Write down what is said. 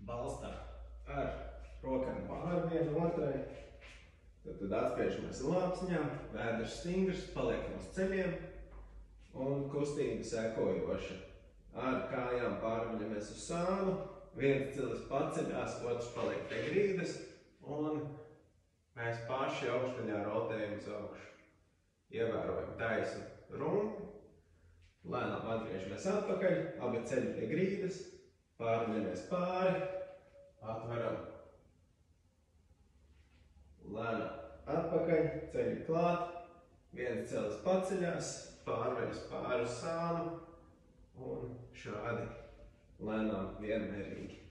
balstā ar rokām pāri vienu otrai. Tad atspiežamies lapsņām, vēders stingrs, paliekam uz ceļiem un kustība sekojoša. Ar kājām pārvaļamies uz sānu, viens cilis paceļās, otrs paliek pie grīdas un mēs paši augšdaļā rotējam uz augšu. Ievērojam taisnu rumpu, lēnām atgriežamies atpakaļ, abi ceļi pie grīdas, pārvaļamies pāri, atveram. Lēnām atpakaļ, ceļi klāt, viens celis paceļās, pārveļas pāri uz sānu un šādi lēnām vienmērīgi.